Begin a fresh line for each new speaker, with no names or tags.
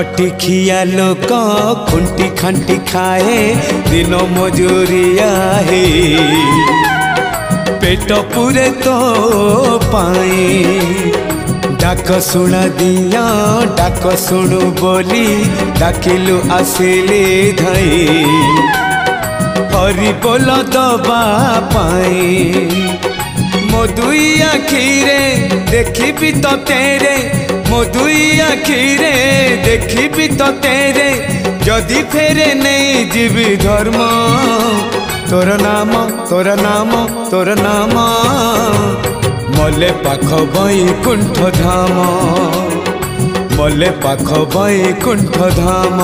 खटिखिया लोक खुंटी खांटी खाए दिन मजूरिया है पेट पूरे तो पाए डाक शुणा दिया डाक शुणु बोली डाकिलु आसिले धाई हरि बोल दबा पाए मो दुई आखिरे देखी तो तेरे मो दुई आखिरे देखी तो तेरे जदि फेरे नहीं जीवी धर्म तोर नाम तोर नाम तोर नाम मले पाख बैकुंठ धाम मले पाख बैकुंठ धाम।